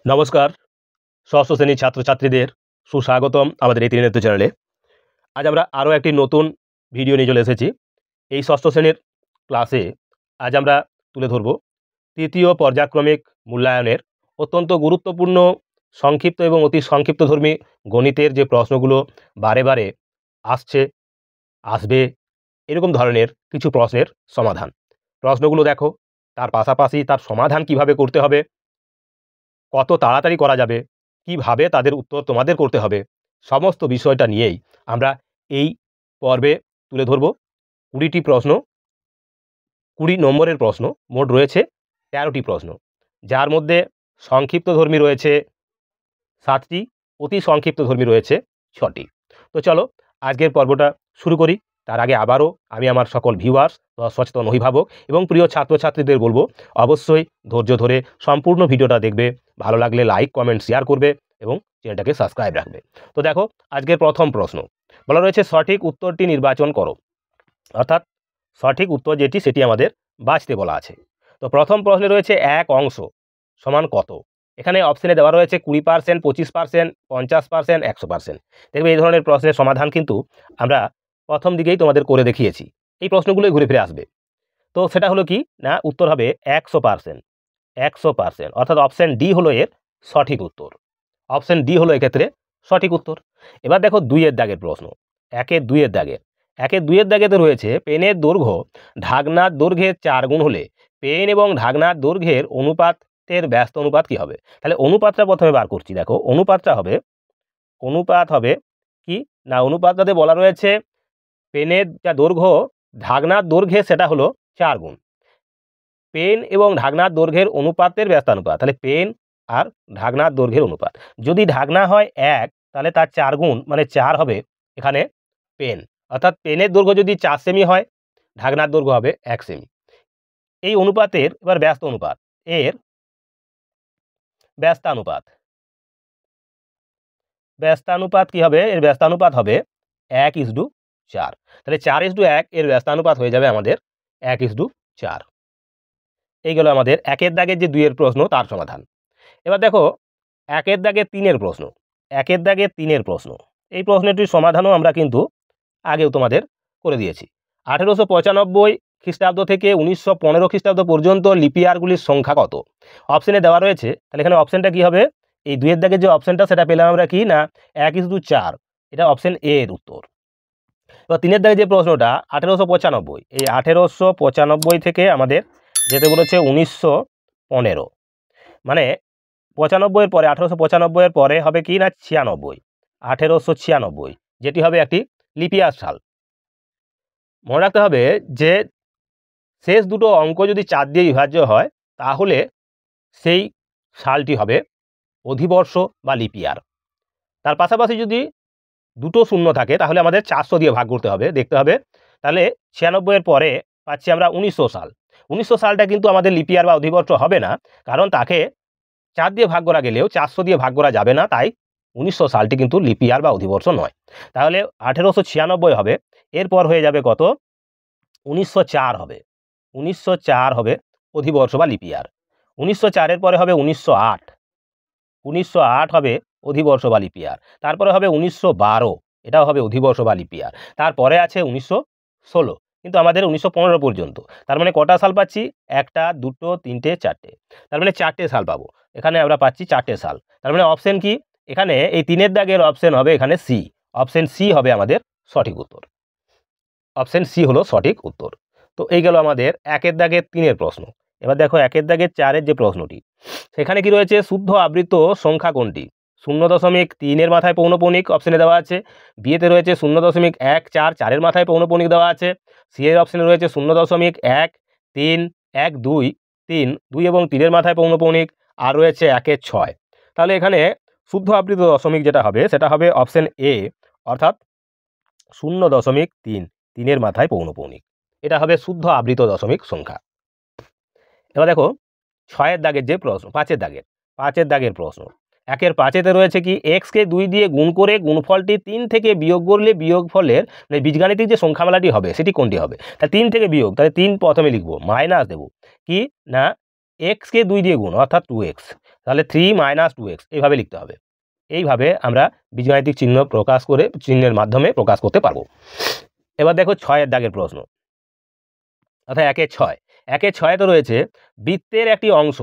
নমস্কার ষষ্ঠ শ্রেণীর ছাত্রছাত্রীদের সুস্বাগতম আমাদের এই ত্রিনেত্র চ্যানেলে। আজ আমরা আরও একটি নতুন ভিডিও নিয়ে চলে এসেছি। এই ষষ্ঠ শ্রেণীর ক্লাসে আজ আমরা তুলে ধরব তৃতীয় পর্যায়ক্রমিক মূল্যায়নের অত্যন্ত গুরুত্বপূর্ণ সংক্ষিপ্ত এবং অতি সংক্ষিপ্তধর্মী গণিতের যে প্রশ্নগুলো বারে বারে আসবে এরকম ধরনের কিছু প্রশ্নের সমাধান। প্রশ্নগুলো দেখো, তার পাশাপাশি তার সমাধান কিভাবে করতে হবে, কত তাড়াতাড়ি করা যাবে, কিভাবে তাদের উত্তর তোমাদের করতে হবে, সমস্ত বিষয়টা নিয়েই আমরা এই পর্বে তুলে ধরব। 20টি প্রশ্ন, 20 নম্বরের প্রশ্ন, মোট রয়েছে 13টি প্রশ্ন, যার মধ্যে সংক্ষিপ্তধর্মী রয়েছে 7টি, অতি সংক্ষিপ্তধর্মী রয়েছে 6টি। তো চলো আজকের পর্বটা শুরু করি। তার আগে আবারও আমি আমার সকল ভিউয়ার্স বা সচেতন অভিভাবক এবং প্রিয় ছাত্রছাত্রীদের বলবো, অবশ্যই ধৈর্য ধরে সম্পূর্ণ ভিডিওটা দেখবে, ভালো লাগলে লাইক কমেন্ট শেয়ার করবে এবং চ্যানেলটাকে সাবস্ক্রাইব রাখবে। তো দেখো আজকের প্রথম প্রশ্ন বলা রয়েছে সঠিক উত্তরটি নির্বাচন করো, অর্থাৎ সঠিক উত্তর যেটি সেটি আমাদের বাছতে বলা আছে। তো প্রথম প্রশ্নে রয়েছে এক অংশ সমান কত। এখানে অপশানে দেওয়া রয়েছে 20%, 25%, 50%, 100%। দেখবে এই ধরনের প্রশ্নের সমাধান কিন্তু আমরা প্রথম দিকেই তোমাদের করে দেখিয়েছি। এই প্রশ্নগুলোই ঘুরে ফিরে আসবে। তো সেটা হলো কি না, উত্তর হবে 100%। 100%, অর্থাৎ অপশান ডি হলো এর সঠিক উত্তর। অপশান ডি হলো এক্ষেত্রে সঠিক উত্তর। এবার দেখো 2-এর দাগের প্রশ্ন। 1-2-এর দাগের 1-2-এর দাগেতে রয়েছে পেনের দৈর্ঘ্য ঢাকনার দৈর্ঘ্যের 4 গুণ হলে পেন এবং ঢাকনার দৈর্ঘ্যের অনুপাতের ব্যস্ত অনুপাত কি হবে। তাহলে অনুপাতটা প্রথমে বার করছি। দেখো অনুপাত হবে কি না, অনুপাতটাতে বলা রয়েছে পেনের যা দৈর্ঘ্য ঢাকনার দৈর্ঘ্যে সেটা হলো 4 গুণ। পেন এবং ঢাকনার দৈর্ঘ্যের অনুপাতের ব্যস্তানুপাত, তাহলে পেন আর ঢাকনার দৈর্ঘ্যের অনুপাত। যদি ঢাকনা হয় 1 তাহলে তার 4 গুণ মানে 4 হবে এখানে পেন, অর্থাৎ পেনের দৈর্ঘ্য যদি 4 সেমি হয় ঢাকনার দৈর্ঘ্য হবে 1 সেমি। এই অনুপাতের এবার ব্যস্ত অনুপাত, এর ব্যস্তানুপাত কি হবে, এর ব্যস্তানুপাত হবে 1:4। তাহলে 4:1 এর ব্যস্তানুপাত হয়ে যাবে আমাদের 1:4। এই গেল আমাদের 1-এর দাগের যে 2-এর প্রশ্ন তার সমাধান। এবার দেখো 1-এর দাগের 3-এর প্রশ্ন। 1-এর দাগের 3-এর প্রশ্ন, এই প্রশ্নটির সমাধানও আমরা কিন্তু আগেও তোমাদের করে দিয়েছি। 1895 খ্রিস্টাব্দ থেকে 1915 খ্রিস্টাব্দ পর্যন্ত লিপিয়ারগুলির সংখ্যা কত। অপশানে দেওয়া রয়েছে, তাহলে এখানে অপশানটা কি হবে, এই 2-এর দাগের যে অপশানটা সেটা পেলাম আমরা কি না 1:4, এটা অপশান এ এর উত্তর। এবার 3-এর দাগে যে প্রশ্নটা 1895, এই 1895 থেকে আমাদের যেতে বলেছে 1915, মানে 95-এর পরে 1895-এর পরে হবে কি না 96, 1896, যেটি হবে একটি লিপিয়ার সাল। মনে রাখতে হবে যে শেষ দুটো অঙ্ক যদি 4 দিয়ে বিভাজ্য হয় তাহলে সেই সালটি হবে অধিবর্ষ বা লিপিয়ার। তার পাশাপাশি যদি দুটো শূন্য থাকে তাহলে আমাদের 400 দিয়ে ভাগ করতে হবে, দেখতে হবে। তাহলে 96-এর পরে পাচ্ছি আমরা 1900 সাল। 1900 সালটা কিন্তু আমাদের লিপিয়ার বা অধিবর্ষ হবে না, কারণ তাকে 4 দিয়ে ভাগ করা গেলেও 400 দিয়ে ভাগ করা যাবে না, তাই 1900 সালটি কিন্তু লিপিয়ার বা অধিবর্ষ নয়। তাহলে 1896 হবে, এরপর হয়ে যাবে কত 1904 হবে। 1904 হবে অধিবর্ষ বা লিপিয়ার। 1904-এর পরে হবে 1908, 1908 হবে অধিবর্ষ বা লিপিয়ার। তারপরে হবে 1912, এটাও হবে অধিবর্ষ বা লিপিয়ার। তারপরে আছে 1916, কিন্তু আমাদের 1915 পর্যন্ত। তার মানে কটা সাল পাচ্ছি, 1, 2, 3, 4, তার মানে 4টে সাল পাবো। এখানে আমরা পাচ্ছি 4টে সাল। তার মানে অপশন কি, এখানে এই 3-এর দাগের অপশন হবে এখানে সি। অপশন সি হবে আমাদের সঠিক উত্তর। অপশন সি হলো সঠিক উত্তর। তো এই গেল আমাদের 1-এর দাগের 3-এর প্রশ্ন। এবার দেখো 1-এর দাগের 4-এর যে প্রশ্নটি, সেখানে কি রয়েছে, শুদ্ধ আবৃত সংখ্যা কোনটি। 0.3-এর মাথায় পৌনঃপুনিক অপশনে দেওয়া আছে। বিয়েতে রয়েছে 0.14, 4-এর মাথায় পৌনঃপুনিক দেওয়া আছে। সি এর অপশনে রয়েছে 0.1, 3, 1, 2, 3, 2 এবং 3-এর মাথায় পৌনঃপুনিক, আর রয়েছে 1-6। তাহলে এখানে শুদ্ধ আবৃত দশমিক যেটা হবে সেটা হবে অপশন এ, অর্থাৎ 0.3, 3-এর মাথায় পৌনঃপুনিক, এটা হবে শুদ্ধ আবৃত দশমিক সংখ্যা। এবার দেখো 6-এর দাগের যে প্রশ্ন, 5-এর দাগের প্রশ্ন। 1-এর 5-এতে রয়েছে কি, এক্সকে 2 দিয়ে গুণ করে গুণফলটি 3 থেকে বিয়োগ করলে বিয়োগফলের মানে বীজগাণিতিক যে সংখ্যামালাটি হবে সেটি কোনটি হবে। তাহলে 3 থেকে বিয়োগ, তাহলে 3 প্রথমে লিখবো, মাইনাস দেবো কি না এক্সকে 2 দিয়ে গুণ অর্থাৎ 2x, তাহলে 3 - 2x এইভাবে লিখতে হবে। এইভাবে আমরা বীজগাণিতিক চিহ্ন প্রকাশ করে চিহ্নের মাধ্যমে প্রকাশ করতে পারবো। এবার দেখো 6 দাগের প্রশ্ন, অর্থাৎ 1-6। 1-6 তো রয়েছে বৃত্তের একটি অংশ,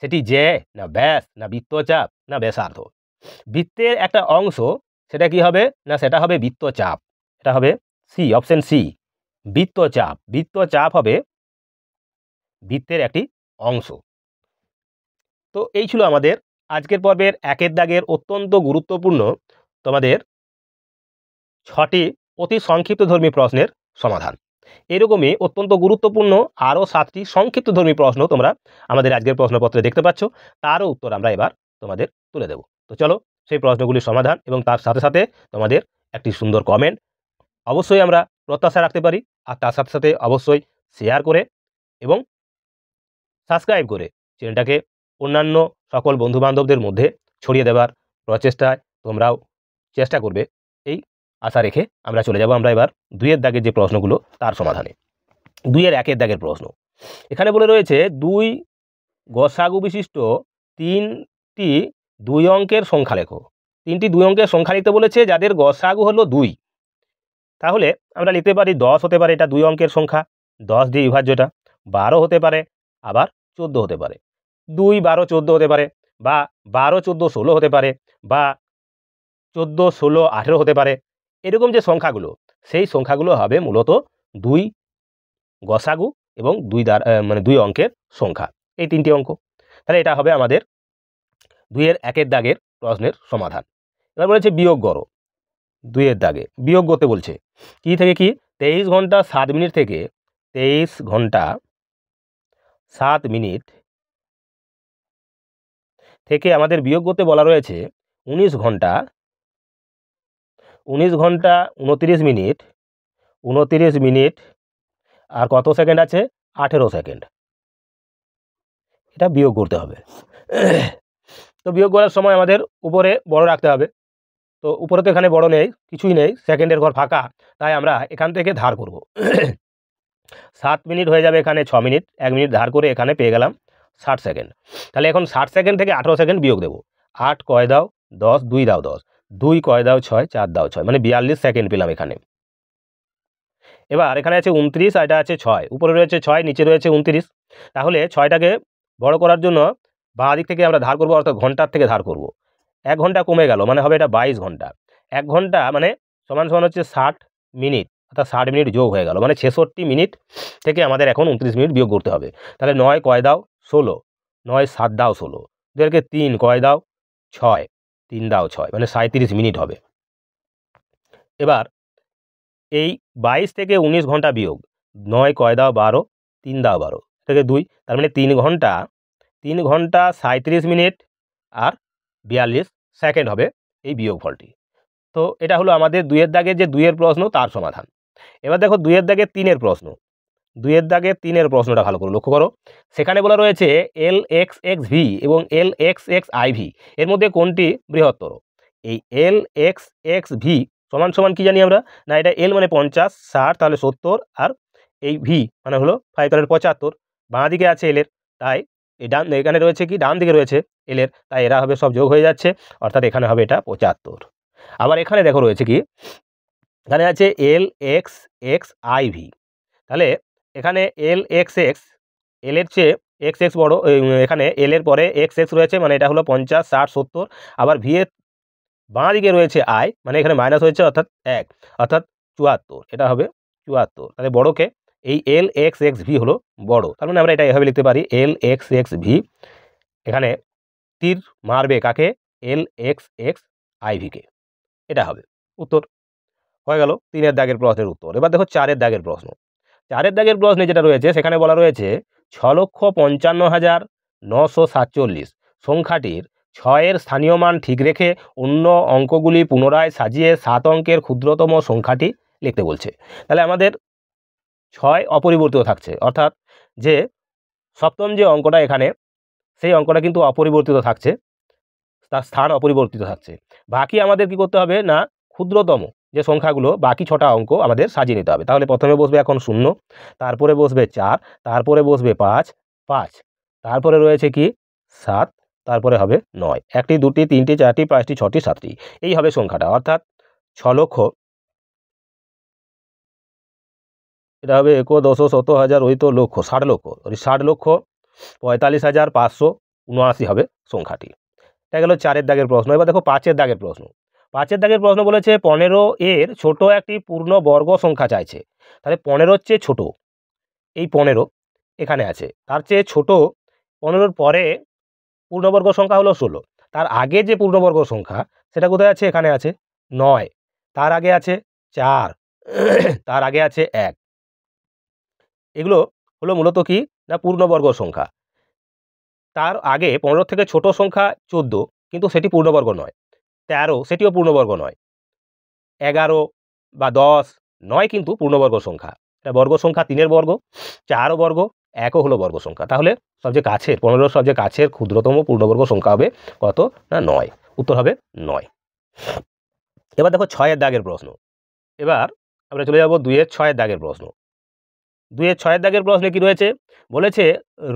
সেটি যে না ব্যাস না বৃত্তচাপ না ব্যাসার্ধ। বৃত্তের একটা অংশ সেটা কি হবে না, সেটা হবে বৃত্তচাপ। এটা হবে সি, অপশন সি, বৃত্তচাপ। বৃত্তচাপ হবে বৃত্তের একটি অংশ। তো এই ছিল আমাদের আজকের পর্বের 1 দাগের অত্যন্ত গুরুত্বপূর্ণ তোমাদের 6টি অতি সংক্ষিপ্তধর্মী প্রশ্নের সমাধান। এরকমই অত্যন্ত গুরুত্বপূর্ণ আরও 7টি সংক্ষিপ্তধর্মী প্রশ্ন তোমরা আমাদের আজকের প্রশ্নপত্রে দেখতে পাচ্ছ, তারও উত্তর আমরা এবার তোমাদের তুলে দেব। তো চলো সেই প্রশ্নগুলির সমাধান এবং তার সাথে সাথে তোমাদের একটি সুন্দর কমেন্ট অবশ্যই আমরা প্রত্যাশা রাখতে পারি। আর তার সাথে সাথে অবশ্যই শেয়ার করে এবং সাবস্ক্রাইব করে চ্যানেলটাকে অন্যান্য সকল বন্ধুবান্ধবদের মধ্যে ছড়িয়ে দেওয়ার প্রচেষ্টায় তোমরাও চেষ্টা করবে, এই আশা রেখে আমরা চলে যাব আমরা এবার 2 দাগের যে প্রশ্নগুলো তার সমাধানে। 2-1 দাগের প্রশ্ন এখানে বলে রয়েছে 2 গসাগু বিশিষ্ট 3টি 2 অঙ্কের সংখ্যা লেখো। 3টি 2 অঙ্কের সংখ্যা লিখতে বলেছে যাদের গসাগু হলো 2। তাহলে আমরা লিখতে পারি 10 হতে পারে, এটা 2 অঙ্কের সংখ্যা, 10 দিয়ে বিভাজ্য, এটা 12 হতে পারে, আবার 14 হতে পারে, 2, 12, 14 হতে পারে, বা 12, 14, 16 হতে পারে, বা 14, 16, 18 হতে পারে। এরকম যে সংখ্যাগুলো, সেই সংখ্যাগুলো হবে মূলত 2 গসাগু এবং 2 অঙ্কের সংখ্যা, এই 3টি অঙ্ক। তাহলে এটা হবে আমাদের 2-1 দাগের প্রশ্নের সমাধান। এবার বলেছে বিয়োগ করো। 2 দাগে বিয়োগ করতে বলছে কি থেকে কি, 23 ঘন্টা 7 মিনিট থেকে 23 ঘন্টা 7 মিনিট থেকে আমাদের বিয়োগ করতে বলা রয়েছে 19 ঘন্টা 29 মিনিট 29 মিনিট আর কত সেকেন্ড আছে, 18 সেকেন্ড। এটা বিয়োগ করতে হবে। তো বিয়োগ করার সময় আমাদের উপরে বড় রাখতে হবে। তো উপরে তো এখানে বড় নেই, কিছুই নেই, সেকেন্ডের ঘর ফাঁকা, তাই আমরা এখান থেকে ধার করব। 7 মিনিট হয়ে যাবে এখানে 6 মিনিট, 1 মিনিট ধার করে এখানে পেয়ে গেলাম 60 সেকেন্ড। তাহলে এখন 60 সেকেন্ড থেকে 18 সেকেন্ড বিয়োগ দেবো। 8 কয় দাও 10, 2 দাও 10, 2 কয় দাও 6, 4 দাও 6, মানে 42 সেকেন্ড পেলাম এখানে। এবার এখানে আছে 29 আর এটা আছে 6, উপরে রয়েছে 6, নিচে রয়েছে 29। তাহলে 6টাকে বড় করার জন্য বাঁ দিক থেকে আমরা ধার করবো, অর্থাৎ ঘন্টার থেকে ধার করব। 1 ঘন্টা কমে গেল, মানে হবে এটা 22 ঘন্টা। 1 ঘন্টা মানে সমান সমান হচ্ছে 60 মিনিট, অর্থাৎ 60 মিনিট যোগ হয়ে গেল, মানে 66 মিনিট থেকে আমাদের এখন 29 মিনিট বিয়োগ করতে হবে। তাহলে 9 কয় দাও 16, 9 7 দাও 16, এদেরকে 3 কয় দাও 6, 3 দাও 6, মানে 37 মিনিট হবে। এবার এই 22 থেকে 19 ঘন্টা বিয়োগ, 9 কয় দাও 12, 3 দাও 12, থেকে 2, তার মানে 3 ঘন্টা 37 মিনিট আর 42 সেকেন্ড হবে এই বিয়োগফলটি। তো এটা হলো আমাদের 2 দাগের যে 2 প্রশ্ন তার সমাধান। এবার দেখো 2 দাগের 3 প্রশ্ন। 2 দাগের 3 প্রশ্নটা ভালো করে লক্ষ্য করো। সেখানে বলা রয়েছে LXXV এবং LXXIV এর মধ্যে কোনটি বৃহত্তর? এই LXXV সমান সমান কি জানি আমরা, না এটা L মানে 50, 60 তাহলে 70, আর এই V মানে হলো 5 তাহলে 75। বাঁ দিকে আছে L এর, তাই এই এখানে রয়েছে কি ডান দিকে রয়েছে L এর, তাই এরা হবে সব যোগ হয়ে যাচ্ছে, অর্থাৎ এখানে হবে এটা 75। আবার এখানে দেখো রয়েছে কি, এখানে আছে LXXIV, তাহলে এখানে LXX, L এর চেয়ে XX বড়, এখানে L এর পরে XX রয়েছে, মানে এটা হলো 50, 60, 70। আবার V এর বাঁ দিকে রয়েছে I, মানে এখানে মাইনাস হয়েছে, অর্থাৎ 1, অর্থাৎ 74, এটা হবে 74। তাহলে বড়কে এই LXXV হলো বড়, তার মানে আমরা এটা এভাবে লিখতে পারি LXXV। এখানে তীর মারবে কাকে, LXXIV কে, এটা হবে উত্তর। হয়ে গেল 3 দাগের প্রশ্নের উত্তর। এবার দেখো 4 দাগের প্রশ্ন। 4 দাগের প্রশ্নে যেটা রয়েছে সেখানে বলা রয়েছে 6,55,947 সংখ্যাটির 6 স্থানীয় মান ঠিক রেখে অন্য অঙ্কগুলি পুনরায় সাজিয়ে 7 অঙ্কের ক্ষুদ্রতম সংখ্যাটি লিখতে বলছে। তাহলে আমাদের 6 অপরিবর্তিত থাকছে, অর্থাৎ যে সপ্তম যে অঙ্কটা এখানে, সেই অঙ্কটা কিন্তু অপরিবর্তিত থাকছে, তার স্থান অপরিবর্তিত থাকছে। বাকি আমাদের কি করতে হবে না, ক্ষুদ্রতম যে সংখ্যাগুলো বাকি 6টা অঙ্ক আমাদের সাজিয়ে নিতে হবে। তাহলে প্রথমে বসবে এখন 0, তারপরে বসবে 4, তারপরে বসবে 5, তারপরে রয়েছে কি 7, তারপরে হবে 9, 1টি 2টি 3টি 4টি 5টি 6টি 7টি, এই হবে সংখ্যাটা, অর্থাৎ 6 লক্ষ, এটা হবে 1,10,1,1,000, ওই তো লক্ষ, 60 লক্ষ, 60,45,579 হবে সংখ্যাটি। এটা গেল 4-এর দাগের প্রশ্ন। এবার দেখো 5-এর দাগের প্রশ্ন। 5-এর দাগের প্রশ্ন বলেছে 15 এর ছোট একটি পূর্ণ বর্গ সংখ্যা চাইছে। তাহলে 15-র চেয়ে ছোট, এই 15 এখানে আছে, তার চেয়ে ছোট 15-র পরে পূর্ণবর্গ সংখ্যা হলো 16, তার আগে যে পূর্ণবর্গ সংখ্যা সেটা কোথায় আছে? এখানে আছে 9, তার আগে আছে 4, তার আগে আছে 1। এগুলো হলো মূলত কি না পূর্ণবর্গ সংখ্যা। তার আগে 15 থেকে ছোট সংখ্যা 14, কিন্তু সেটি পূর্ণবর্গ নয়। 13, সেটিও পূর্ণবর্গ নয়। 11 বা 10 নয়, কিন্তু পূর্ণবর্গ সংখ্যা। এটা বর্গ সংখ্যা 3-এর বর্গ, 4ও বর্গ, 1ও হলো বর্গ সংখ্যা। তাহলে সবচেয়ে কাছের 15 সবচেয়ে কাছের ক্ষুদ্রতম পূর্ণবর্গ সংখ্যা হবে কত? না 9। উত্তর হবে 9। এবার দেখো 6-এর দাগের প্রশ্ন। এবার আমরা চলে যাব 2-এর 6-এর দাগের প্রশ্ন। 2-এর 6-এর দাগের প্রশ্নে কি রয়েছে? বলেছে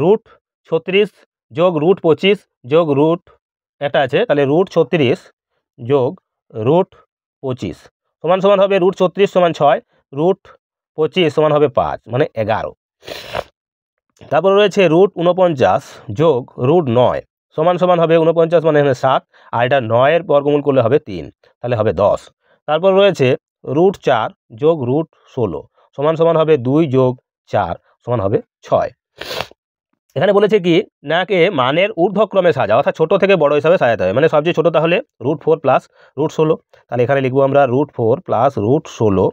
√36 যোগ √25 যোগ একটা আছে, তাহলে √36 যোগ √25 সমান সমান হবে √36 সমান 6, √25 সমান হবে 5, মানে 11। তারপর রয়েছে √49 যোগ √9 সমান সমান হবে 49 মানে 7, আর এটা 9-এর বর্গমূল করলে হবে 3, তাহলে হবে 10। তারপর রয়েছে √4 যোগ √16 সমান সমান হবে 2 যোগ 4 সমান হবে 6। এখানে বলেছে কি না কে মানের ঊর্ধ্বক্রমে সাজা, অর্থাৎ ছোট থেকে বড় হিসাবে সাজাতে হবে, মানে সবচেয়ে ছোট তাহলে √4 প্লাস √16, তাহলে এখানে লিখবো আমরা √4 প্লাস √16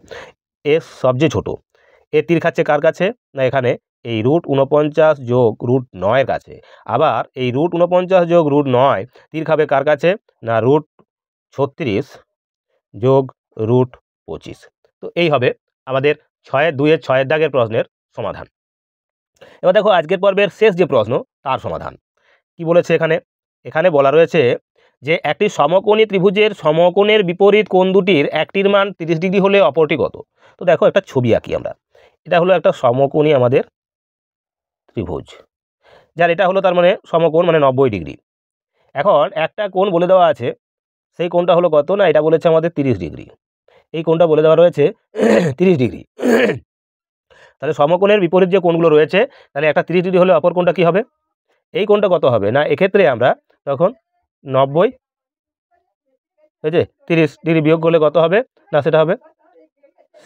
এর সবচেয়ে ছোট। এর তীর খাচ্ছে কার কাছে? না এখানে এই √49 যোগ √9 কাছে। আবার এই √49 যোগ √9 তীর খাবে কার কাছে? না √36 যোগ √25। তো এই হবে আমাদের 2-এর 6-এর দাগের প্রশ্নের সমাধান। এবার দেখো আজকের পর্বের শেষ যে প্রশ্ন তার সমাধান কি বলেছে এখানে? এখানে বলা রয়েছে যে একটি সমকোণী ত্রিভুজের সমকোণের বিপরীত কোণ দুটির একটির মান 30 ডিগ্রি হলে অপরটি কত? তো দেখো একটা ছবি আঁকি আমরা। এটা হলো একটা সমকোণী আমাদের ত্রিভুজ, যার এটা হলো তার মানে সমকোণ, মানে 90 ডিগ্রি। এখন একটা কোণ বলে দেওয়া আছে, সেই কোণটা হলো কত? না এটা বলেছে আমাদের 30 ডিগ্রি। এই কোণটা বলে দেওয়া রয়েছে 30 ডিগ্রি। তাহলে সমকোণের বিপরীত যে কোণগুলো রয়েছে, তাহলে একটা 30 ডিগ্রি হলে অপর কোণটা কী হবে? এই কোণটা কত হবে? না এক্ষেত্রে আমরা তখন 90 এই যে 30 ডিগ্রি বিয়োগ করলে কত হবে? না সেটা হবে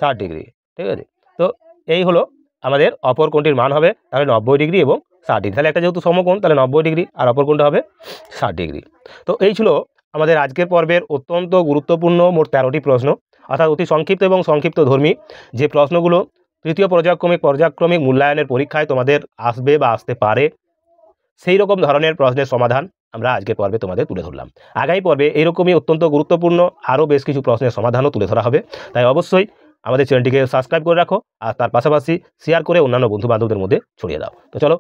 60 ডিগ্রি। ঠিক আছে, তো এই হলো আমাদের অপর কোণটির মান হবে তাহলে 90 ডিগ্রি এবং 60 ডিগ্রি। তাহলে একটা যেহেতু সমকোণ, তাহলে 90 ডিগ্রি আর অপর কোণটা হবে 60 ডিগ্রি। তো এই ছিল আমাদের আজকের পর্বের অত্যন্ত গুরুত্বপূর্ণ মোট 13টি প্রশ্ন, অর্থাৎ অতি সংক্ষিপ্ত এবং সংক্ষিপ্ত ধর্মী যে প্রশ্নগুলো তৃতীয় পর্যায়ক্রমিক মূল্যায়নের পরীক্ষায় তোমাদের আসবে বা আসতে পারে, সেই রকম ধরনের প্রশ্নের সমাধান আমরা আজকের পর্বে তোমাদের তুলে ধরলাম। আগামী পর্বে এইরকমই অত্যন্ত গুরুত্বপূর্ণ আরও বেশ কিছু প্রশ্নের সমাধানও তুলে ধরা হবে। তাই অবশ্যই আমাদের চ্যানেলটিকে সাবস্ক্রাইব করে রাখো, আর তার পাশাপাশি শেয়ার করে অন্যান্য বন্ধু বান্ধবদের মধ্যে ছড়িয়ে দাও। তো চলো।